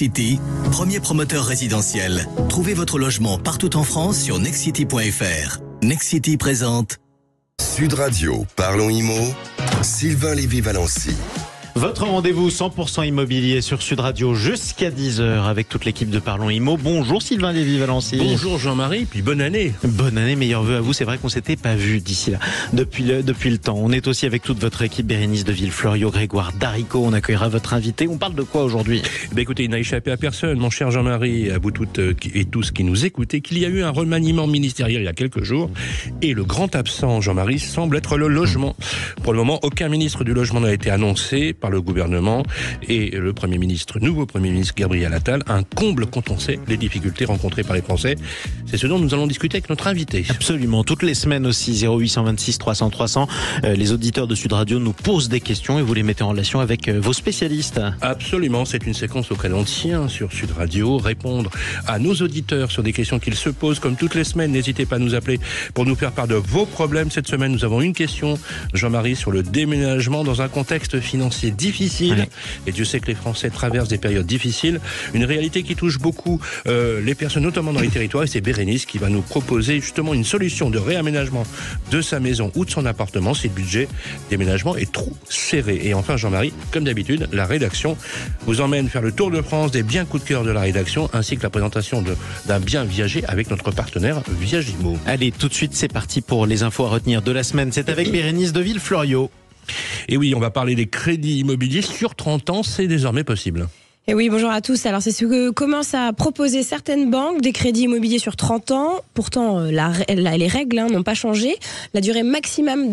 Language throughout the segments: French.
Nexity, premier promoteur résidentiel. Trouvez votre logement partout en France sur nexity.fr. Nexity présente Sud Radio, Parlons Immo, Sylvain Lévy-Valency. Votre rendez-vous 100% immobilier sur Sud Radio jusqu'à 10h avec toute l'équipe de Parlons Immo. Bonjour Sylvain Lévy-Valency. Bonjour Jean-Marie, puis bonne année. Bonne année, meilleurs vœux à vous. C'est vrai qu'on s'était pas vu d'ici là depuis le temps. On est aussi avec toute votre équipe, Bérénice de Villefloriot, Grégoire Darico. On accueillera votre invité. On parle de quoi aujourd'hui ? Écoutez, il n'a échappé à personne, mon cher Jean-Marie, à vous toutes et tous qui nous écoutez, qu'il y a eu un remaniement ministériel il y a quelques jours et le grand absent, Jean-Marie, semble être le logement. Pour le moment, aucun ministre du logement n'a été annoncé par le gouvernement et le nouveau Premier ministre Gabriel Attal, un comble quand on sait les difficultés rencontrées par les Français. C'est ce dont nous allons discuter avec notre invité. Absolument, toutes les semaines aussi, 0826 300 300. Les auditeurs de Sud Radio nous posent des questions et vous les mettez en relation avec vos spécialistes. Absolument, c'est une séquence auquel on tient sur Sud Radio, répondre à nos auditeurs sur des questions qu'ils se posent comme toutes les semaines. N'hésitez pas à nous appeler pour nous faire part de vos problèmes. Cette semaine, nous avons une question, Jean-Marie, sur le déménagement dans un contexte financier difficile. Ouais. Et Dieu sait que les Français traversent des périodes difficiles. Une réalité qui touche beaucoup les personnes, notamment dans les territoires. Et c'est Bérénice qui va nous proposer justement une solution de réaménagement de sa maison ou de son appartement si le budget déménagement est trop serré. Et enfin, Jean-Marie, comme d'habitude, la rédaction vous emmène faire le tour de France des biens coup de cœur de la rédaction, ainsi que la présentation d'un bien viager avec notre partenaire Viagimo. Allez, tout de suite, c'est parti pour les infos à retenir de la semaine. C'est avec Bérénice de Villefloriot. Et oui, on va parler des crédits immobiliers sur 30 ans, c'est désormais possible. Et oui, bonjour à tous. Alors, c'est ce que commencent à proposer certaines banques, des crédits immobiliers sur 30 ans. Pourtant, les règles n'ont pas changé. La durée maximum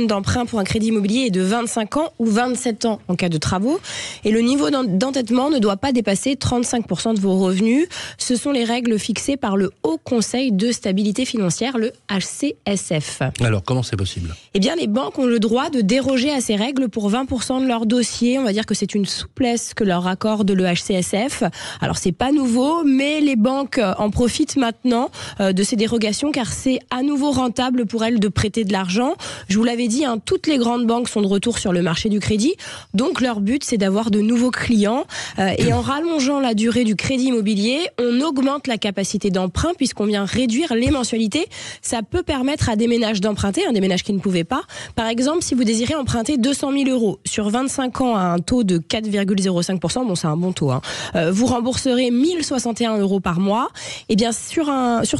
d'emprunt pour un crédit immobilier est de 25 ans ou 27 ans en cas de travaux. Et le niveau d'endettement ne doit pas dépasser 35% de vos revenus. Ce sont les règles fixées par le Haut Conseil de stabilité financière, le HCSF. Alors, comment c'est possible ? Eh bien, les banques ont le droit de déroger à ces règles pour 20% de leurs dossiers. On va dire que c'est une souplesse que leur accorde de le HCSF. Alors c'est pas nouveau, mais les banques en profitent maintenant de ces dérogations car c'est à nouveau rentable pour elles de prêter de l'argent. Je vous l'avais dit, toutes les grandes banques sont de retour sur le marché du crédit, donc leur but c'est d'avoir de nouveaux clients et en rallongeant la durée du crédit immobilier, on augmente la capacité d'emprunt puisqu'on vient réduire les mensualités. Ça peut permettre à des ménages d'emprunter, des ménages qui ne pouvaient pas. Par exemple, si vous désirez emprunter 200 000 euros sur 25 ans à un taux de 4,05%, c'est un bon taux, vous rembourserez 1 061 euros par mois. Et bien sur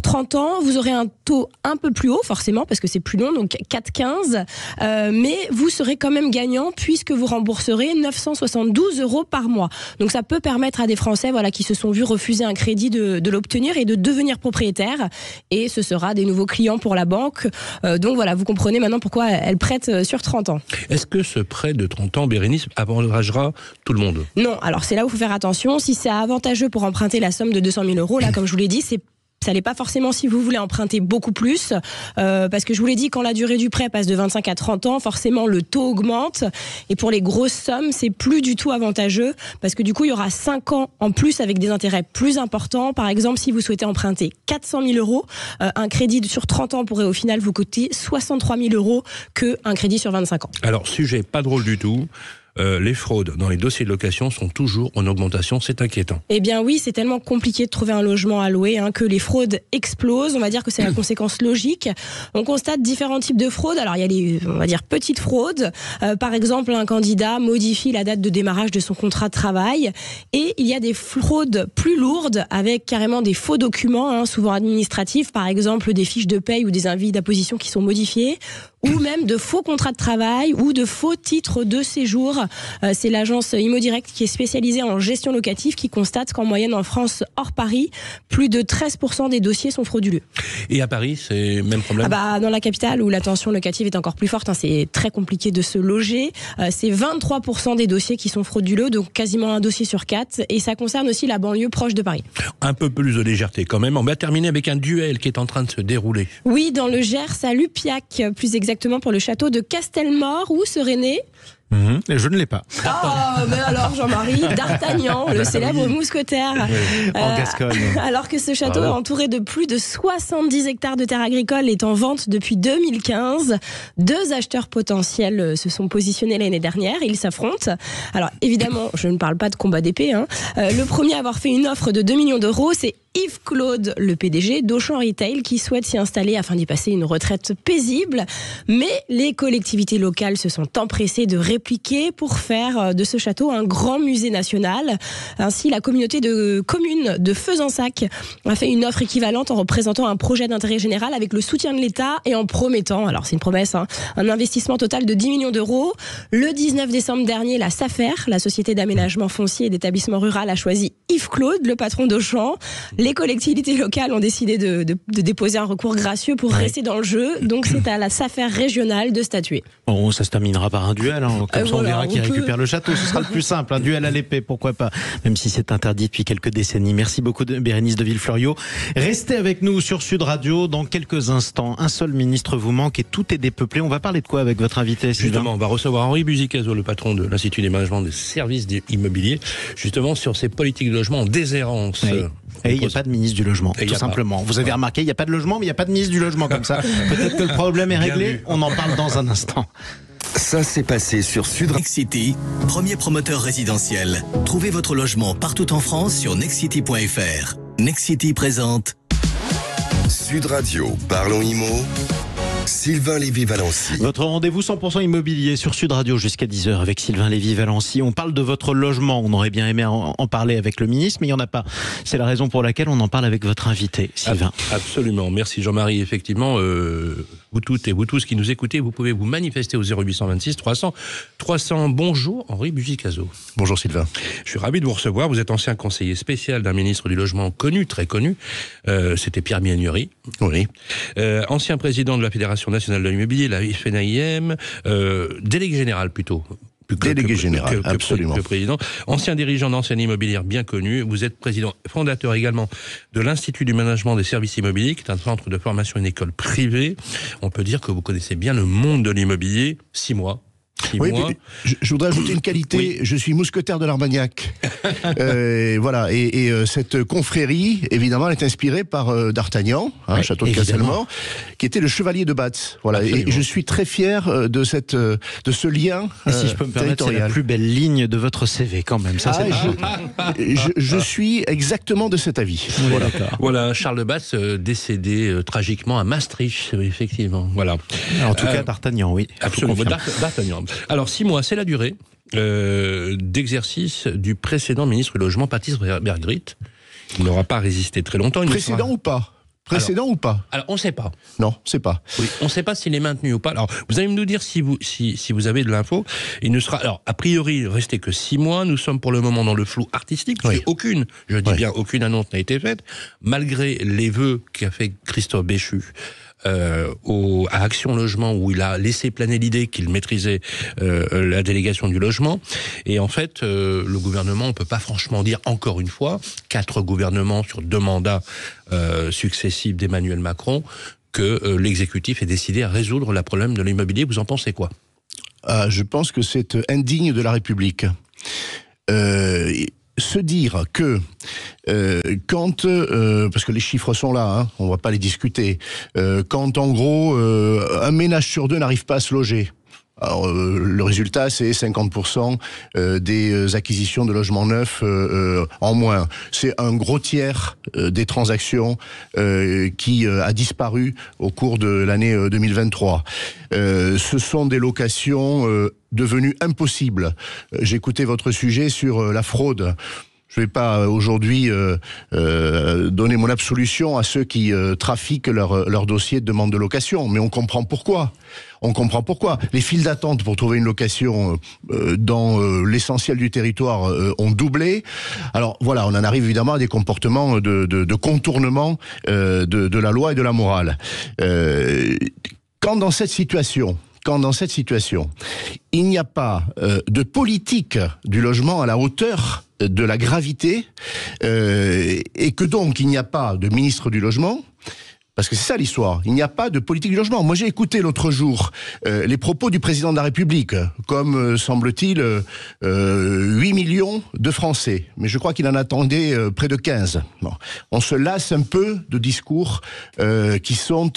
30 ans, vous aurez un taux un peu plus haut, forcément, parce que c'est plus long, donc 4,15. Mais vous serez quand même gagnant puisque vous rembourserez 972 euros par mois. Donc ça peut permettre à des Français qui se sont vus refuser un crédit de l'obtenir et de devenir propriétaires. Et ce sera des nouveaux clients pour la banque. Donc voilà, vous comprenez maintenant pourquoi elle prête sur 30 ans. Est-ce que ce prêt de 30 ans, Bérénice, avantagera tout le monde ? Non, alors c'est là où il faut faire attention. Si c'est avantageux pour emprunter la somme de 200 000 euros, là, comme je vous l'ai dit, ça n'est pas forcément si vous voulez emprunter beaucoup plus, parce que je vous l'ai dit, quand la durée du prêt passe de 25 à 30 ans, forcément le taux augmente, et pour les grosses sommes, c'est plus du tout avantageux, parce que du coup, il y aura 5 ans en plus avec des intérêts plus importants. Par exemple, si vous souhaitez emprunter 400 000 euros, un crédit sur 30 ans pourrait au final vous coûter 63 000 euros qu'un crédit sur 25 ans. Alors, sujet pas drôle du tout. Les fraudes dans les dossiers de location sont toujours en augmentation, c'est inquiétant. Eh bien oui, c'est tellement compliqué de trouver un logement à louer que les fraudes explosent. On va dire que c'est la conséquence logique. On constate différents types de fraudes. Alors il y a les, petites fraudes. Par exemple, un candidat modifie la date de démarrage de son contrat de travail. Et il y a des fraudes plus lourdes avec carrément des faux documents, souvent administratifs. Par exemple, des fiches de paye ou des avis d'apposition qui sont modifiés. Ou même de faux contrats de travail ou de faux titres de séjour. C'est l'agence ImmoDirect qui est spécialisée en gestion locative qui constate qu'en moyenne en France, hors Paris, plus de 13% des dossiers sont frauduleux. Et à Paris, c'est le même problème ? Dans la capitale où la tension locative est encore plus forte, c'est très compliqué de se loger. C'est 23% des dossiers qui sont frauduleux, donc quasiment un dossier sur 4. Et ça concerne aussi la banlieue proche de Paris. Un peu plus de légèreté quand même. On va terminer avec un duel qui est en train de se dérouler. Oui, dans le Gers, à Lupiac, plus exactement pour le château de Castelmore, où serait né Et je ne l'ai pas. Oh, mais alors Jean-Marie, D'Artagnan, le célèbre mousquetaire. En Gascogne. Alors que ce château est entouré de plus de 70 hectares de terres agricoles, est en vente depuis 2015. 2 acheteurs potentiels se sont positionnés l'année dernière. Ils s'affrontent. Alors évidemment, je ne parle pas de combat d'épée. Le premier à avoir fait une offre de 2 millions d'euros, c'est Yves Claude, le PDG d'Auchan Retail, qui souhaite s'y installer afin d'y passer une retraite paisible. Mais les collectivités locales se sont empressées de répliquer pour faire de ce château un grand musée national. Ainsi, la communauté de communes de Fezensac a fait une offre équivalente en représentant un projet d'intérêt général avec le soutien de l'État et en promettant, alors c'est une promesse, un investissement total de 10 millions d'euros. Le 19 décembre dernier, la SAFER, la Société d'aménagement foncier et d'établissement rural, a choisi Yves Claude, le patron d'Auchan. Les collectivités locales ont décidé de déposer un recours gracieux pour rester dans le jeu. Donc c'est à la SAFER régionale de statuer. Bon, ça se terminera par un duel. Comme ça, on verra qui récupère le château. Ce sera le plus simple. Un duel à l'épée, pourquoi pas. Même si c'est interdit depuis quelques décennies. Merci beaucoup, Bérénice de Villefloriot. Restez avec nous sur Sud Radio. Dans quelques instants, un seul ministre vous manque et tout est dépeuplé. On va parler de quoi avec votre invité, Sylvain ? Justement, on va recevoir Henri Buzicazo, le patron de l'Institut des managements des services immobiliers, justement sur ces politiques de logement en déshérence. Oui. Et il n'y a pas de ministre du logement, tout simplement. Vous avez remarqué, il n'y a pas de logement, mais il n'y a pas de ministre du logement comme ça. Peut-être que le problème est réglé. On en parle dans un instant. Ça s'est passé sur Sud Radio. Nexity, premier promoteur résidentiel. Trouvez votre logement partout en France sur nexity.fr. Nexity présente Sud Radio, parlons IMO. Sylvain Lévy-Valency. Votre rendez-vous 100% immobilier sur Sud Radio jusqu'à 10h avec Sylvain Lévy-Valency. On parle de votre logement. On aurait bien aimé en parler avec le ministre, mais il n'y en a pas. C'est la raison pour laquelle on en parle avec votre invité, Sylvain. Absolument. Merci Jean-Marie. Effectivement, vous toutes et vous tous qui nous écoutez, vous pouvez vous manifester au 0826 300. Bonjour Henri Buzicazo. Bonjour Sylvain. Je suis ravi de vous recevoir. Vous êtes ancien conseiller spécial d'un ministre du Logement connu, très connu. C'était Pierre Miagnery. Oui. Ancien président de la Fédération nationale de l'immobilier, la FNAIM, délégué général plutôt. Délégué général, absolument. Que président. Ancien dirigeant d'enseigne immobilière bien connu. Vous êtes président fondateur également de l'Institut du management des services immobiliers, qui est un centre de formation, une école privée. On peut dire que vous connaissez bien le monde de l'immobilier. 6 mois. Oui, je voudrais ajouter une qualité. Oui. Je suis mousquetaire de l'Armagnac. Voilà. Et cette confrérie, évidemment, elle est inspirée par D'Artagnan, château de Castelmort, qui était le chevalier de Batz. Voilà. Absolument. Et je suis très fier de ce lien si je peux me permettre, c'est la plus belle ligne de votre CV quand même. Ça, je suis exactement de cet avis. Oui, voilà, Charles de Batz décédé tragiquement à Maastricht, effectivement. Voilà. Alors, en tout cas, D'Artagnan, oui. Absolument. D'Artagnan. Alors 6 mois, c'est la durée d'exercice du précédent ministre du Logement, Patrice Bergrit. Il n'aura pas résisté très longtemps. Précédent ou pas ? ou pas ? Alors, on ne sait pas. Non, c'est pas. Oui, on ne sait pas s'il est maintenu ou pas. Alors, vous allez nous dire si vous avez de l'info. Il ne sera, alors, a priori, resté que 6 mois. Nous sommes pour le moment dans le flou artistique. Oui. Aucune annonce n'a été faite, malgré les vœux qu'a fait Christophe Béchu. À Action Logement, où il a laissé planer l'idée qu'il maîtrisait la délégation du logement. Et en fait, le gouvernement, on peut pas franchement dire, encore une fois, 4 gouvernements sur 2 mandats successifs d'Emmanuel Macron, que l'exécutif est décidé à résoudre le problème de l'immobilier. Vous en pensez quoi ? Je pense que c'est indigne de la République. Se dire que parce que les chiffres sont là, on va pas les discuter, quand en gros un ménage sur 2 n'arrive pas à se loger. Alors, le résultat, c'est 50% des acquisitions de logements neufs en moins. C'est un gros tiers des transactions qui a disparu au cours de l'année 2023. Ce sont des locations devenues impossibles. J'écoutais votre sujet sur la fraude. Je ne vais pas aujourd'hui donner mon absolution à ceux qui trafiquent leur dossier de demande de location, mais on comprend pourquoi. Les files d'attente pour trouver une location dans l'essentiel du territoire ont doublé. Alors voilà, on en arrive évidemment à des comportements de contournement de la loi et de la morale. Quand dans cette situation, il n'y a pas de politique du logement à la hauteur de la gravité, et que donc il n'y a pas de ministre du logement, Parce que c'est ça l'histoire. Il n'y a pas de politique du logement. Moi, j'ai écouté l'autre jour les propos du président de la République, comme semble-t-il 8 millions de Français. Mais je crois qu'il en attendait près de 15. Bon. On se lasse un peu de discours qui sont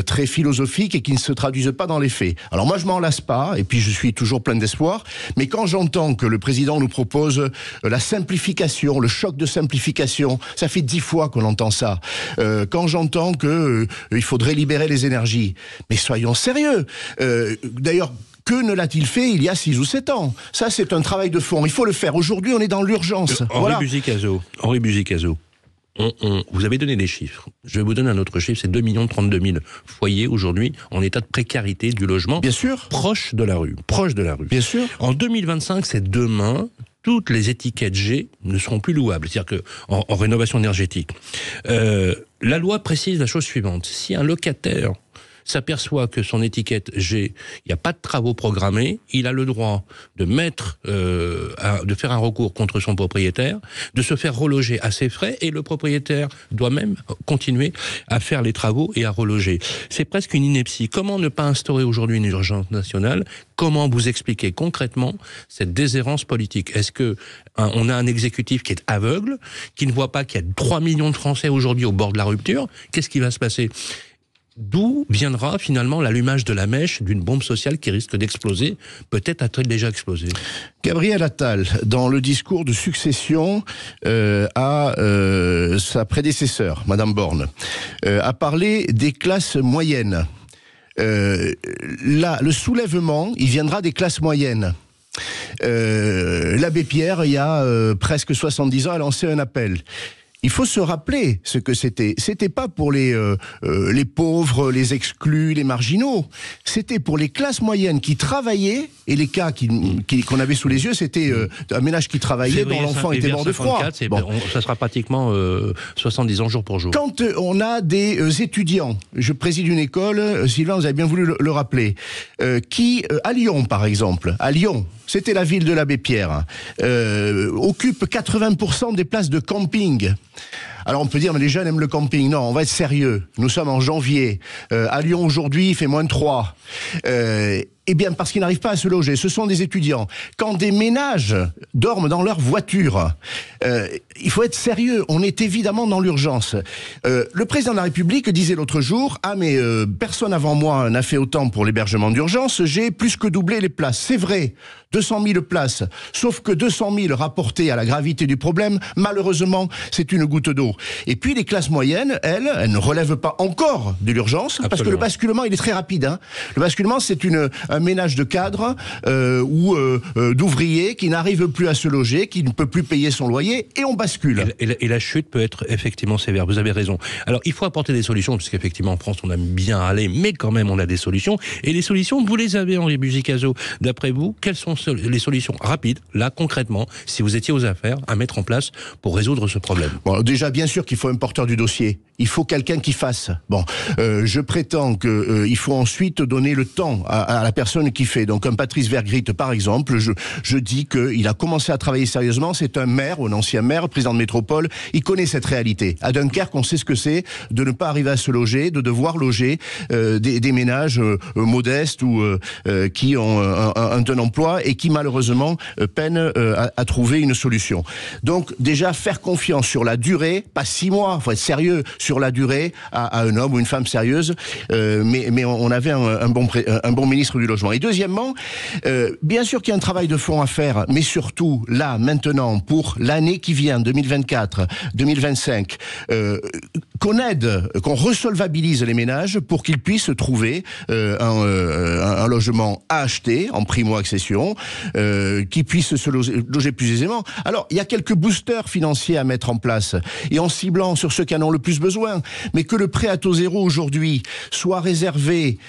très philosophiques et qui ne se traduisent pas dans les faits. Alors moi, je m'en lasse pas, et puis je suis toujours plein d'espoir. Mais quand j'entends que le président nous propose la simplification, le choc de simplification, ça fait 10 fois qu'on entend ça. Quand j'entends qu'il faudrait libérer les énergies. Mais soyons sérieux. D'ailleurs, que ne l'a-t-il fait il y a 6 ou 7 ans? Ça, c'est un travail de fond. Il faut le faire. Aujourd'hui, on est dans l'urgence. Henri Buzicazo. Vous avez donné des chiffres. Je vais vous donner un autre chiffre. C'est 2 32 000 foyers aujourd'hui en état de précarité du logement. Bien sûr. Proche de la rue. Bien sûr. En 2025, c'est demain. Toutes les étiquettes G ne seront plus louables. C'est-à-dire que en rénovation énergétique, la loi précise la chose suivante. Si un locataire s'aperçoit que son étiquette G, il n'y a pas de travaux programmés, il a le droit de de faire un recours contre son propriétaire, de se faire reloger à ses frais, et le propriétaire doit même continuer à faire les travaux et à reloger. C'est presque une ineptie. Comment ne pas instaurer aujourd'hui une urgence nationale? Comment vous expliquer concrètement cette déshérence politique? Est-ce que on a un exécutif qui est aveugle, qui ne voit pas qu'il y a 3 millions de Français aujourd'hui au bord de la rupture? Qu'est-ce qui va se passer? D'où viendra finalement l'allumage de la mèche d'une bombe sociale qui risque d'exploser? Peut-être a-t-elle déjà explosé. Gabriel Attal, dans le discours de succession à sa prédécesseur, Madame Borne, a parlé des classes moyennes. Là, le soulèvement, il viendra des classes moyennes. L'abbé Pierre, il y a presque 70 ans, a lancé un appel. Il faut se rappeler ce que c'était. C'était pas pour les pauvres, les exclus, les marginaux. C'était pour les classes moyennes qui travaillaient, et les cas qu'on avait sous les yeux, c'était un ménage qui travaillait, dont l'enfant était mort de froid. Ça sera pratiquement 70 ans jour pour jour. Quand on a des étudiants, je préside une école, Sylvain, vous avez bien voulu le rappeler, qui, à Lyon par exemple, à Lyon, c'était la ville de l'abbé Pierre, occupe 80% des places de camping. Alors on peut dire, mais les jeunes aiment le camping. Non, on va être sérieux. Nous sommes en janvier. À Lyon aujourd'hui, il fait moins de 3. Eh bien, parce qu'ils n'arrivent pas à se loger. Ce sont des étudiants. Quand des ménages dorment dans leur voiture, il faut être sérieux. On est évidemment dans l'urgence. Le président de la République disait l'autre jour, « Ah, mais personne avant moi n'a fait autant pour l'hébergement d'urgence. J'ai plus que doublé les places. » C'est vrai, 200 000 places. Sauf que 200 000 rapportés à la gravité du problème, malheureusement, c'est une goutte d'eau. Et puis les classes moyennes, elles ne relèvent pas encore de l'urgence, parce que le basculement, il est très rapide. Hein. Le basculement, c'est un ménage de cadres ou d'ouvriers qui n'arrive plus à se loger, qui ne peut plus payer son loyer, et on bascule. Et la chute peut être effectivement sévère, vous avez raison. Alors il faut apporter des solutions, puisqu'effectivement en France on aime bien aller, mais quand même on a des solutions. Et les solutions, vous les avez, Henri Buzicazo. D'après vous, quelles sont les solutions rapides, là concrètement, si vous étiez aux affaires, à mettre en place pour résoudre ce problème? Bon, déjà, bien sûr qu'il faut un porteur du dossier. Il faut quelqu'un qui fasse. Bon, je prétends qu'il faut ensuite donner le temps à la personne qui fait. Donc un Patrice Vergrit, par exemple, je dis qu'il a commencé à travailler sérieusement. C'est un maire, un ancien maire, président de métropole. Il connaît cette réalité. À Dunkerque, on sait ce que c'est de ne pas arriver à se loger, de devoir loger des ménages modestes ou qui ont un emploi et qui malheureusement peinent à trouver une solution. Donc déjà, faire confiance sur la durée, pas 6 mois, il faut être sérieux, sur la durée à un homme ou une femme sérieuse, mais on avait un bon ministre du Logement. Et deuxièmement, bien sûr qu'il y a un travail de fond à faire, mais surtout, là, maintenant, pour l'année qui vient, 2024, 2025, qu'on aide, qu'on resolvabilise les ménages pour qu'ils puissent trouver un logement à acheter en primo-accession, qui puissent se loger plus aisément. Alors, il y a quelques boosters financiers à mettre en place, et en ciblant sur ceux qui en ont le plus besoin, mais que le prêt à taux zéro aujourd'hui soit réservé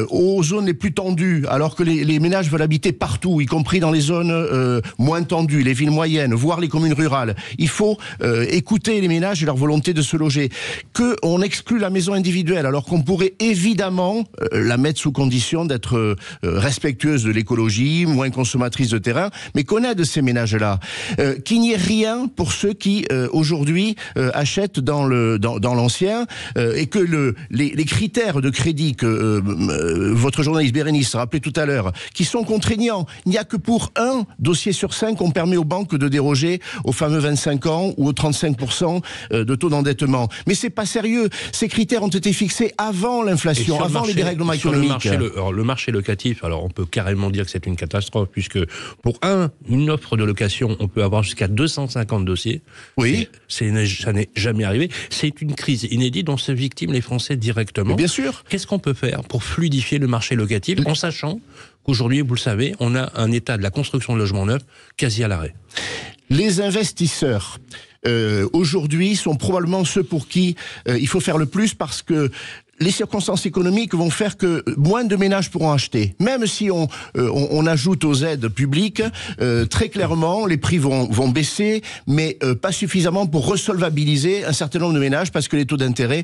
aux zones les plus tendues, alors que les ménages veulent habiter partout, y compris dans les zones moins tendues, les villes moyennes, voire les communes rurales. Il faut écouter les ménages et leur volonté de se loger. qu'on exclut la maison individuelle, alors qu'on pourrait évidemment la mettre sous condition d'être respectueuse de l'écologie, moins consommatrice de terrain, mais qu'on aide ces ménages-là. Qu'il n'y ait rien pour ceux qui aujourd'hui achètent dans l'ancien, et que les critères de crédit que votre journaliste Bérénice rappelait tout à l'heure, qui sont contraignants. Il n'y a que pour un dossier sur 5 qu'on permet aux banques de déroger aux fameux 25 ans ou aux 35% de taux d'endettement. Mais c'est pas sérieux. Ces critères ont été fixés avant l'inflation, avant les dérèglements économiques. Le marché locatif, alors on peut carrément dire que c'est une catastrophe, puisque pour une offre de location, on peut avoir jusqu'à 250 dossiers. Oui. Ça n'est jamais arrivé. C'est une crise inédite dont se victiment les Français directement. Mais bien sûr. Qu'est-ce qu'on peut faire pour fluidifier le marché locatif, en sachant qu'aujourd'hui, vous le savez, on a un état de la construction de logements neufs quasi à l'arrêt? Les investisseurs aujourd'hui sont probablement ceux pour qui il faut faire le plus, parce que les circonstances économiques vont faire que moins de ménages pourront acheter. Même si on ajoute aux aides publiques, très clairement, les prix vont baisser, mais pas suffisamment pour resolvabiliser un certain nombre de ménages, parce que les taux d'intérêt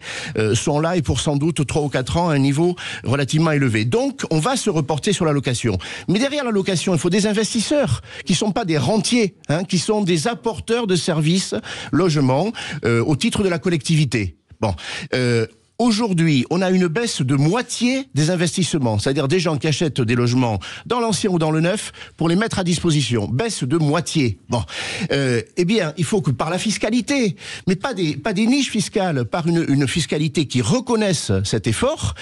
sont là, et pour sans doute 3 ou 4 ans à un niveau relativement élevé. Donc, on va se reporter sur la location. Mais derrière la location, il faut des investisseurs qui sont pas des rentiers, qui sont des apporteurs de services, logements, au titre de la collectivité. Bon. Aujourd'hui, on a une baisse de moitié des investissements, c'est-à-dire des gens qui achètent des logements dans l'ancien ou dans le neuf pour les mettre à disposition. Baisse de moitié. Bon, eh bien, il faut que par la fiscalité, mais pas des niches fiscales, par une fiscalité qui reconnaisse cet effort,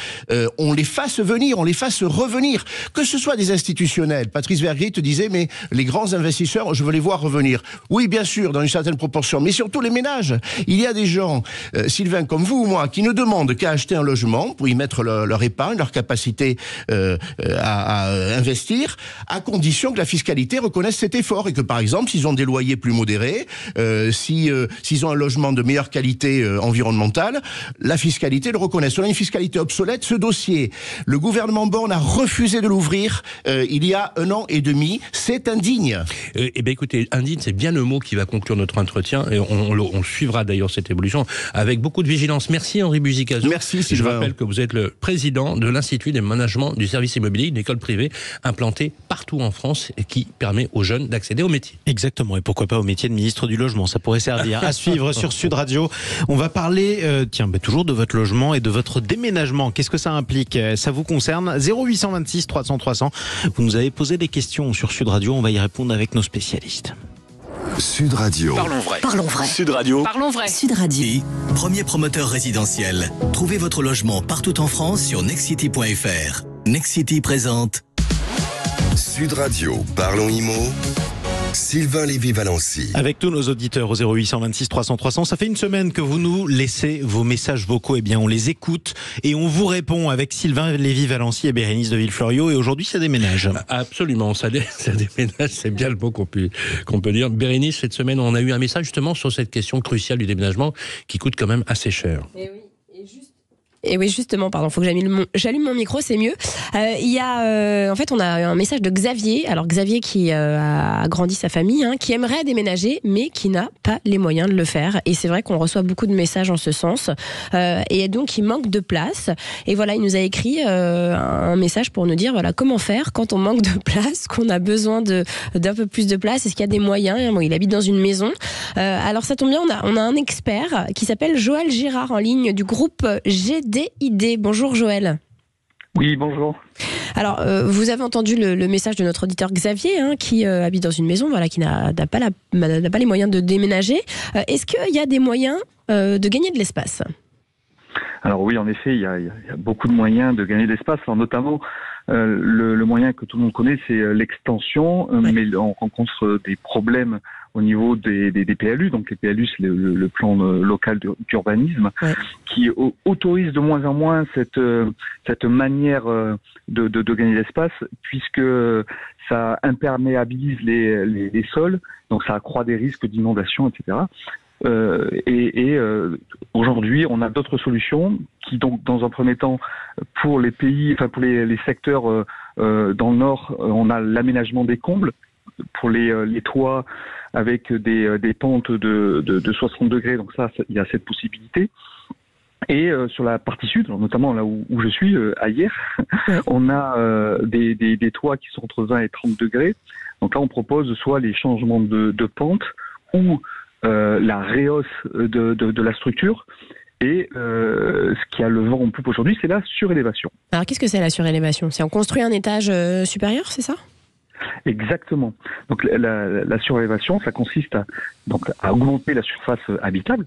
on les fasse venir, on les fasse revenir. Que ce soit des institutionnels. Patrice Vergrit disait, mais les grands investisseurs, je veux les voir revenir. Oui, bien sûr, dans une certaine proportion, mais surtout les ménages. Il y a des gens, Sylvain, comme vous ou moi, qui ne demandent qu'à acheter un logement pour y mettre leur épargne, leur capacité à investir, à condition que la fiscalité reconnaisse cet effort, et que par exemple, s'ils ont des loyers plus modérés, s'ils ont un logement de meilleure qualité environnementale, la fiscalité le reconnaisse. On a une fiscalité obsolète. Ce dossier, le gouvernement Borne a refusé de l'ouvrir il y a 1 an et demi. C'est indigne. Eh bien écoutez, indigne, c'est bien le mot qui va conclure notre entretien, et on suivra d'ailleurs cette évolution avec beaucoup de vigilance. Merci Henri Buzicazo. Merci Sylvain. Je rappelle que vous êtes le président de l'Institut des managements du service immobilier, une école privée implantée partout en France et qui permet aux jeunes d'accéder au métier. Exactement, et pourquoi pas au métier de ministre du Logement, ça pourrait servir. À suivre sur Sud Radio. On va parler toujours de votre logement et de votre déménagement. Qu'est-ce que ça implique? Ça vous concerne? 0826 300 300. Vous nous avez posé des questions sur Sud Radio, on va y répondre avec nos spécialistes. Sud Radio. Parlons vrai. Parlons vrai. Sud Radio. Parlons vrai. Sud Radio. Et premier promoteur résidentiel. Trouvez votre logement partout en France sur nexcity.fr. Nexcity présente Sud Radio. Parlons Immo. Sylvain Lévy-Valency. Avec tous nos auditeurs au 0826 300 300, ça fait une semaine que vous nous laissez vos messages vocaux. Eh bien, on les écoute et on vous répond avec Sylvain Lévy-Valency et Bérénice de Villefloriot. Et aujourd'hui, ça déménage. Absolument, ça déménage, c'est bien le mot qu'on peut dire. Bérénice, cette semaine, on a eu un message justement sur cette question cruciale du déménagement qui coûte quand même assez cher. Et oui, justement, pardon, faut que j'allume mon micro, c'est mieux. Il y a, en fait, on a un message de Xavier. Alors Xavier qui a agrandi sa famille, qui aimerait déménager, mais qui n'a pas les moyens de le faire. Et c'est vrai qu'on reçoit beaucoup de messages en ce sens. Et donc, il manque de place. Et voilà, il nous a écrit un message pour nous dire, voilà, comment faire quand on manque de place, qu'on a besoin d'un peu plus de place. Est-ce qu'il y a des moyens? Bon, il habite dans une maison. Alors ça tombe bien, on a un expert qui s'appelle Joël Girard en ligne du groupe GDID. Bonjour Joël. Oui, bonjour. Alors, vous avez entendu le message de notre auditeur Xavier, qui habite dans une maison, voilà, qui n'a pas les moyens de déménager. Est-ce qu'il y a des moyens de gagner de l'espace? Alors oui, en effet, il y a beaucoup de moyens de gagner de l'espace. Alors notamment, le moyen que tout le monde connaît, c'est l'extension, mais on rencontre des problèmes au niveau des PLU. Donc les PLU, c'est le plan local d'urbanisme, qui autorise de moins en moins cette manière de gagner l'espace, puisque ça imperméabilise les sols, donc ça accroît des risques d'inondation, etc. Aujourd'hui, on a d'autres solutions qui, donc, dans un premier temps, pour les pays, enfin pour les secteurs dans le nord, on a l'aménagement des combles pour les toits avec des pentes de 60 degrés. Donc ça, il y a cette possibilité. Et sur la partie sud, notamment là où je suis, à Hyères, on a des toits qui sont entre 20 et 30 degrés. Donc là, on propose soit les changements de pente ou la réhausse de la structure. Et ce qui a le vent en poupe aujourd'hui, c'est la surélévation. Alors qu'est-ce que c'est la surélévation ? C'est on construit un étage supérieur, c'est ça ? Exactement. Donc la surélévation, ça consiste à augmenter la surface habitable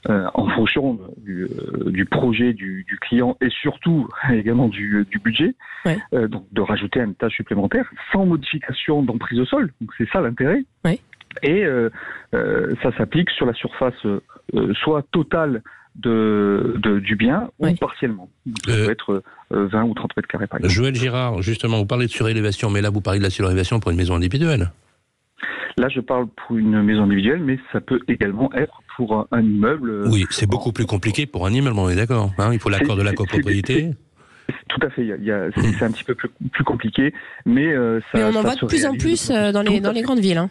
en fonction du projet du client et surtout également du budget. Ouais. Donc de rajouter un étage supplémentaire sans modification d'emprise au sol. Donc c'est ça l'intérêt. Ouais. Et ça s'applique sur la surface soit totale du bien ou partiellement. Ça peut être 20 ou 30 mètres carrés par exemple. Joël Girard, justement, vous parlez de surélévation, mais là vous parlez de la surélévation pour une maison individuelle. Là je parle pour une maison individuelle, mais ça peut également être pour un immeuble. Oui, c'est beaucoup plus compliqué pour un immeuble, on est d'accord. Il faut l'accord de la copropriété. Tout à fait, c'est un petit peu plus compliqué, mais ça. Mais on en voit de plus en plus dans les grandes villes. Hein.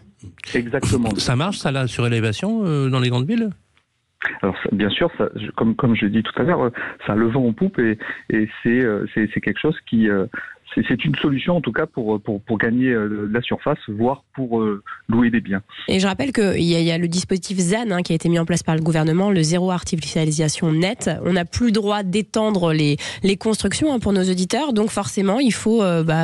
Exactement. Ça marche, ça, la surélévation dans les grandes villes ? Alors bien sûr, ça, comme je l'ai dit tout à l'heure, ça a le vent en poupe et c'est quelque chose qui c'est une solution en tout cas pour gagner de la surface, voire pour louer des biens. Et je rappelle qu'il y a le dispositif ZAN qui a été mis en place par le gouvernement, le zéro artificialisation nette. On n'a plus le droit d'étendre les constructions pour nos auditeurs, donc forcément il faut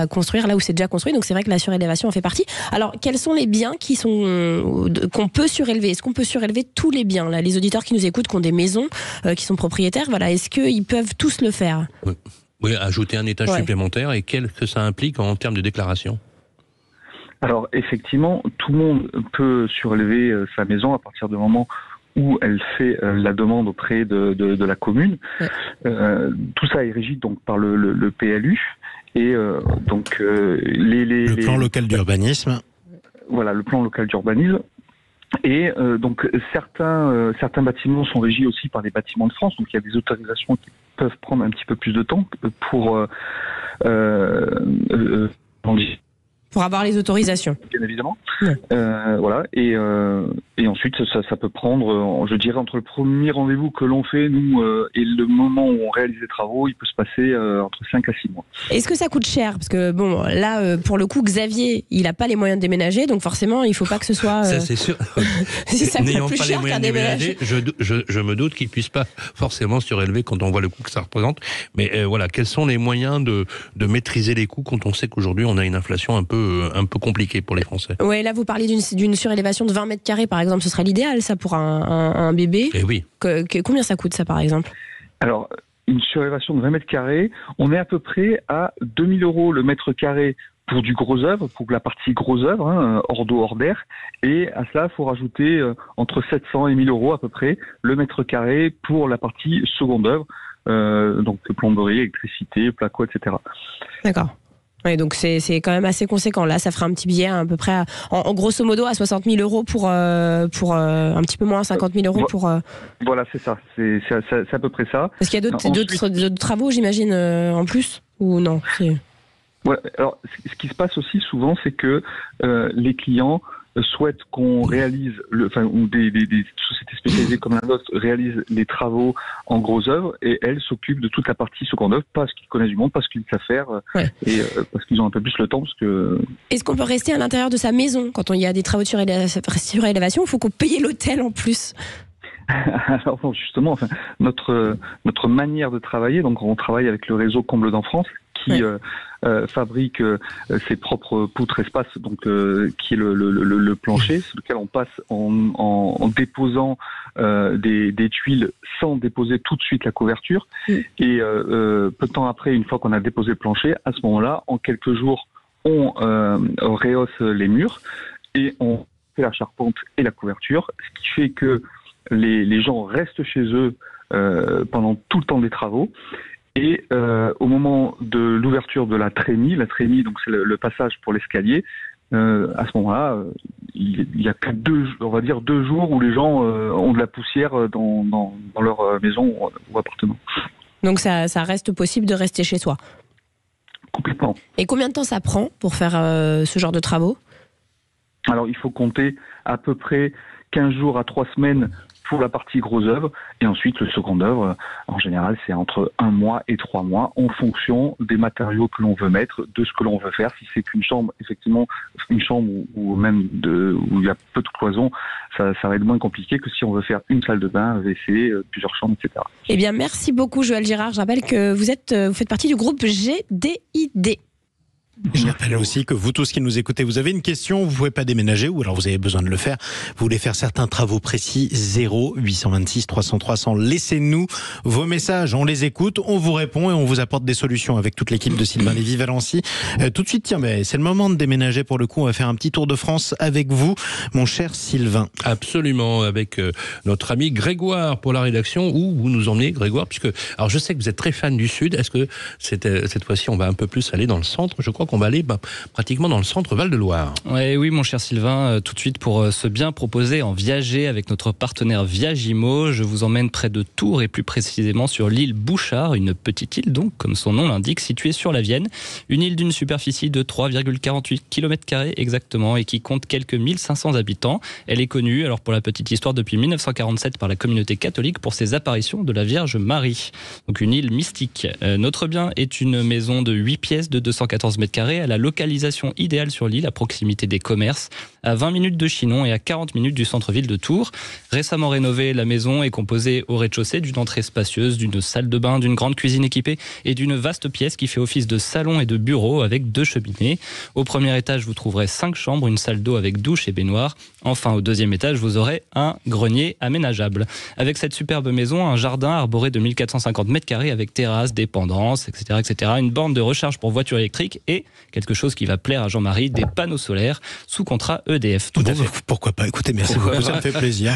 construire là où c'est déjà construit. Donc c'est vrai que la surélévation en fait partie. Alors quels sont les biens qu'on peut surélever ? Est-ce qu'on peut surélever tous les biens là, les auditeurs qui nous écoutent, qui ont des maisons, qui sont propriétaires, voilà, est-ce qu'ils peuvent tous le faire ? Oui, ajouter un étage supplémentaire et qu'est-ce que ça implique en termes de déclaration ? Alors effectivement, tout le monde peut surélever sa maison à partir du moment où elle fait la demande auprès de la commune. Tout ça est régi donc par le PLU et donc le plan local d'urbanisme. Voilà, le plan local d'urbanisme. Et donc certains bâtiments sont régis aussi par les bâtiments de France, donc il y a des autorisations qui peuvent prendre un petit peu plus de temps pour avoir les autorisations. Bien évidemment. Voilà. Et ensuite, ça peut prendre, je dirais, entre le premier rendez-vous que l'on fait, nous, et le moment où on réalise les travaux, il peut se passer entre 5 à 6 mois. Est-ce que ça coûte cher ? Parce que, bon, là, pour le coup, Xavier, il n'a pas les moyens de déménager, donc forcément, il ne faut pas que ce soit... Ça, c'est sûr. Si ça n'ayant coûte plus pas cher les moyens de déménager, je me doute qu'il ne puisse pas forcément surélever quand on voit le coût que ça représente. Mais voilà, quels sont les moyens de maîtriser les coûts quand on sait qu'aujourd'hui, on a une inflation un peu compliquée pour les Français ? Oui, là, vous parlez d'une surélévation de 20 mètres carrés, par exemple. Ce serait l'idéal, ça, pour un bébé. Et oui. Combien ça coûte, ça, par exemple ? Alors, une surélévation de 20 mètres carrés, on est à peu près à 2 000 € le mètre carré pour du gros œuvre, pour la partie gros œuvre, hors d'eau, hors d'air. Et à cela, il faut rajouter entre 700 et 1 000 € à peu près le mètre carré pour la partie seconde œuvre, donc plomberie, électricité, placo, etc. D'accord. Oui, donc c'est quand même assez conséquent. Là, ça fera un petit billet à peu près, en grosso modo, à 60 000 € pour un petit peu moins, 50 000 € pour... Voilà, c'est ça. C'est à peu près ça. Est-ce qu'il y a d'autres travaux, j'imagine, en plus ? Ou non ? Ouais, alors, ce qui se passe aussi souvent, c'est que les clients souhaitent qu'on réalise, ou des sociétés spécialisées comme la nôtre réalisent les travaux en gros œuvres et elles s'occupent de toute la partie seconde œuvre parce qu'ils connaissent du monde, parce qu'ils savent faire et parce qu'ils ont un peu plus le temps. Est-ce qu'on peut rester à l'intérieur de sa maison quand il y a des travaux de surélévation ? Il faut qu'on paye l'hôtel en plus. Alors bon, justement, notre manière de travailler, donc on travaille avec le réseau Comble dans France qui fabrique ses propres poutres espace, donc qui est le plancher sur lequel on passe en déposant des tuiles sans déposer tout de suite la couverture. Et peu de temps après, une fois qu'on a déposé le plancher, à ce moment-là, en quelques jours, on rehausse les murs et on fait la charpente et la couverture, ce qui fait que les gens restent chez eux pendant tout le temps des travaux. Et au moment de l'ouverture de la trémie, donc c'est le passage pour l'escalier, à ce moment-là, il y a que 2 jours où les gens ont de la poussière dans leur maison ou appartement. Donc ça reste possible de rester chez soi. Complètement. Et combien de temps ça prend pour faire ce genre de travaux ? Alors il faut compter à peu près 15 jours à 3 semaines pour la partie gros œuvre. Et ensuite, le second œuvre, en général, c'est entre 1 mois et 3 mois, en fonction des matériaux que l'on veut mettre, de ce que l'on veut faire. Si c'est qu'une chambre, effectivement, une chambre ou même où il y a peu de cloisons, ça va être moins compliqué que si on veut faire une salle de bain, un WC, plusieurs chambres, etc. Eh bien, merci beaucoup, Joël Girard. Je rappelle que vous faites partie du groupe GDID. Je rappelle aussi que vous tous qui nous écoutez, vous avez une question, vous ne pouvez pas déménager ou alors vous avez besoin de le faire, vous voulez faire certains travaux précis, 0826 300 300. Laissez-nous vos messages, on les écoute, on vous répond et on vous apporte des solutions avec toute l'équipe de Sylvain Lévy-Valency. Tout de suite, tiens, c'est le moment de déménager pour le coup, on va faire un petit tour de France avec vous, mon cher Sylvain. Absolument, avec notre ami Grégoire pour la rédaction, où vous nous emmenez, Grégoire, puisque, alors je sais que vous êtes très fan du Sud, est-ce que cette fois-ci on va un peu plus aller dans le centre? Je crois qu'on va aller pratiquement dans le centre Val-de-Loire. Oui, mon cher Sylvain, tout de suite pour se bien proposer en viager avec notre partenaire Viagimo, je vous emmène près de Tours et plus précisément sur l'île Bouchard, une petite île donc, comme son nom l'indique, située sur la Vienne. Une île d'une superficie de 3,48 km² exactement et qui compte quelques 1500 habitants. Elle est connue, alors pour la petite histoire, depuis 1947 par la communauté catholique pour ses apparitions de la Vierge Marie. Donc une île mystique. Notre bien est une maison de 8 pièces de 214 m². À la localisation idéale sur l'île, à proximité des commerces, à 20 minutes de Chinon et à 40 minutes du centre-ville de Tours. Récemment rénovée, la maison est composée au rez-de-chaussée d'une entrée spacieuse, d'une salle de bain, d'une grande cuisine équipée et d'une vaste pièce qui fait office de salon et de bureau avec 2 cheminées. Au premier étage, vous trouverez 5 chambres, une salle d'eau avec douche et baignoire. Enfin, au deuxième étage, vous aurez un grenier aménageable. Avec cette superbe maison, un jardin arboré de 1450 m² avec terrasse, dépendance, etc., etc., une borne de recharge pour voiture électrique et quelque chose qui va plaire à Jean-Marie, des panneaux solaires sous contrat EDF. Tout à fait. Pourquoi pas? Écoutez, merci beaucoup, ça me fait plaisir.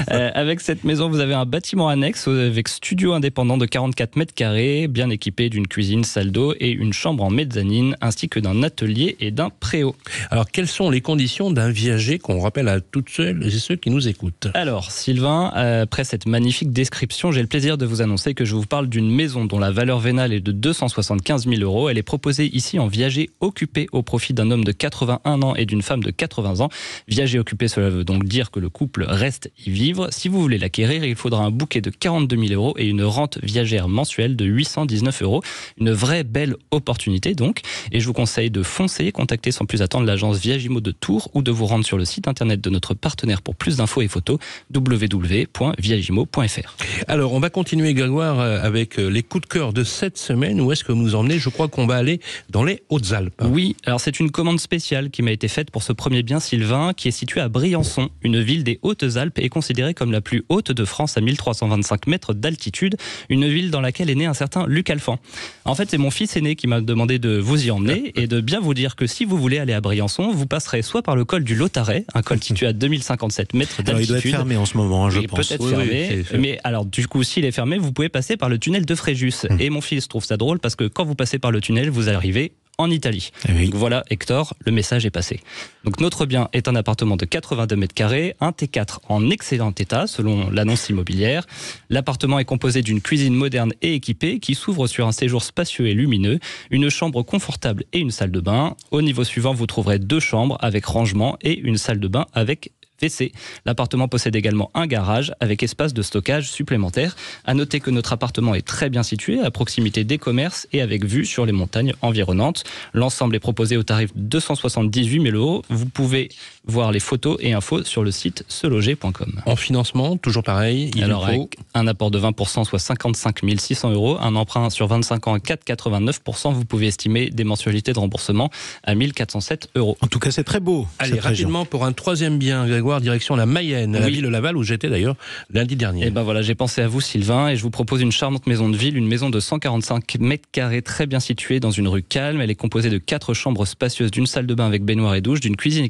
Avec cette maison, vous avez un bâtiment annexe avec studio indépendant de 44 m², bien équipé d'une cuisine, salle d'eau et une chambre en mezzanine, ainsi que d'un atelier et d'un préau. Alors, quelles sont les conditions d'un viager qu'on rappelle à toutes celles et ceux qui nous écoutent? Alors, Sylvain, après cette magnifique description, j'ai le plaisir de vous annoncer que je vous parle d'une maison dont la valeur vénale est de 275 000 €. Elle est proposée ici en viager occupé au profit d'un homme de 81 ans et d'une femme de 80 ans. Viager occupé, cela veut donc dire que le couple reste y vivre. Si vous voulez l'acquérir, il faudra un bouquet de 42 000 € et une rente viagère mensuelle de 819 €. Une vraie belle opportunité donc. Et je vous conseille de foncer, contacter sans plus attendre l'agence Viagimo de Tours ou de vous rendre sur le site internet de notre partenaire pour plus d'infos et photos, www.viagimo.fr. Alors, on va continuer, Grégoire, avec les coups de cœur de cette semaine. Où est-ce que vous nous emmenez? Je crois qu'on va aller dans les Hautes-Alpes. Oui, alors c'est une commande spéciale qui m'a été faite pour ce premier bien, Sylvain, qui est situé à Briançon, une ville des Hautes-Alpes et considérée comme la plus haute de France à 1325 mètres d'altitude, une ville dans laquelle est né un certain Luc Alphand. En fait, c'est mon fils aîné qui m'a demandé de vous y emmener et de bien vous dire que si vous voulez aller à Briançon, vous passerez soit par le col du Lotaret, un col situé à 2057 mètres d'altitude. Alors, il doit être fermé en ce moment, je pense. Peut-être fermé, mais alors du coup, s'il est fermé, vous pouvez passer par le tunnel de Fréjus. Et mon fils trouve ça drôle parce que quand vous passez par le tunnel, vous arrivez en Italie. Oui. Donc voilà, Hector, le message est passé. Donc notre bien est un appartement de 82 m², un T4 en excellent état selon l'annonce immobilière. L'appartement est composé d'une cuisine moderne et équipée qui s'ouvre sur un séjour spacieux et lumineux, une chambre confortable et une salle de bain. Au niveau suivant, vous trouverez 2 chambres avec rangement et une salle de bain avec WC. L'appartement possède également un garage avec espace de stockage supplémentaire. À noter que notre appartement est très bien situé à proximité des commerces et avec vue sur les montagnes environnantes. L'ensemble est proposé au tarif de 278 000 €. Vous pouvez voir les photos et infos sur le site seloger.com. En financement, toujours pareil. Alors avec un apport de 20%, soit 55 600 €, un emprunt sur 25 ans à 4,89%, vous pouvez estimer des mensualités de remboursement à 1 407 €. En tout cas, c'est très beau. Allez, rapidement pour un troisième bien, Grégoire, direction la Mayenne, la ville de Laval où j'étais d'ailleurs lundi dernier. Et ben voilà, j'ai pensé à vous, Sylvain, et je vous propose une charmante maison de ville, une maison de 145 m² très bien située dans une rue calme. Elle est composée de 4 chambres spacieuses, d'une salle de bain avec baignoire et douche, d'une cuisine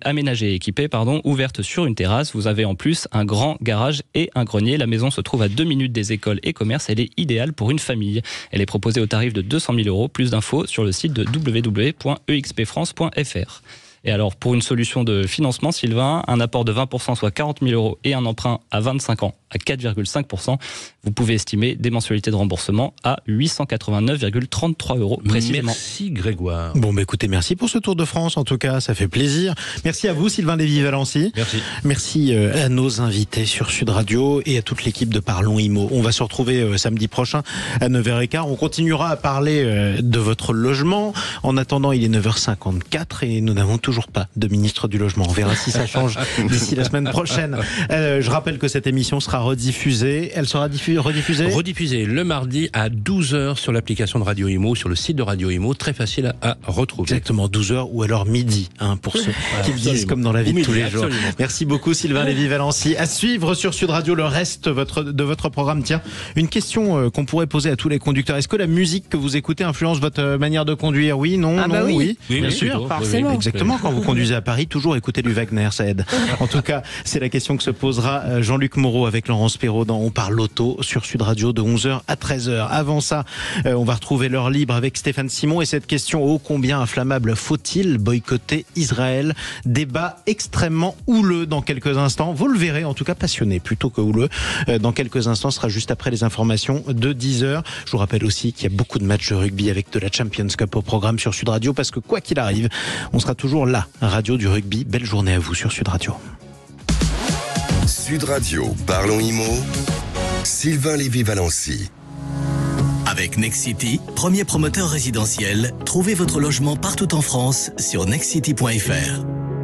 aménagée et équipée, ouverte sur une terrasse. Vous avez en plus un grand garage et un grenier. La maison se trouve à 2 minutes des écoles et commerces. Elle est idéale pour une famille. Elle est proposée au tarif de 200 000 €. Plus d'infos sur le site de www.expfrance.fr. Et alors, pour une solution de financement, Sylvain, un apport de 20%, soit 40 000 € et un emprunt à 25 ans à 4,5%, vous pouvez estimer des mensualités de remboursement à 889,33 € précisément. Merci Grégoire. Bon, bah écoutez, merci pour ce tour de France, en tout cas, ça fait plaisir. Merci à vous, Sylvain Lévy-Valency. Merci. Merci à nos invités sur Sud Radio et à toute l'équipe de Parlons Immo. On va se retrouver samedi prochain à 9h15. On continuera à parler de votre logement. En attendant, il est 9h54 et nous n'avons toujours pas de ministre du Logement. On verra si ça change d'ici la semaine prochaine. Je rappelle que cette émission sera rediffusée. Elle sera rediffusée le mardi à 12h sur l'application de Radio Imo, sur le site de Radio Imo. Très facile à retrouver. Exactement, 12h ou alors midi, pour ceux qui le disent comme dans la vie de tous les jours. Merci beaucoup Sylvain Lévy-Valency. À suivre sur Sud Radio le reste de votre programme. Tiens, une question qu'on pourrait poser à tous les conducteurs. Est-ce que la musique que vous écoutez influence votre manière de conduire? Oui, non, non, oui. Bien sûr, forcément. Exactement, quand vous conduisez à Paris, toujours écouter du Wagner, ça aide. En tout cas, c'est la question que se posera Jean-Luc Moreau avec Laurence Perrault dans On parle auto sur Sud Radio de 11h à 13h. Avant ça, on va retrouver l'heure libre avec Stéphane Simon et cette question ô combien inflammable: faut-il boycotter Israël? Débat extrêmement houleux dans quelques instants. Vous le verrez, en tout cas passionné plutôt que houleux. Dans quelques instants, ce sera juste après les informations de 10h. Je vous rappelle aussi qu'il y a beaucoup de matchs de rugby avec de la Champions Cup au programme sur Sud Radio parce que quoi qu'il arrive, on sera toujours là, radio du rugby. Belle journée à vous sur Sud Radio. Sud Radio, Parlons Immo, Sylvain Lévy-Valency. Avec Nexity, premier promoteur résidentiel, trouvez votre logement partout en France sur nexity.fr.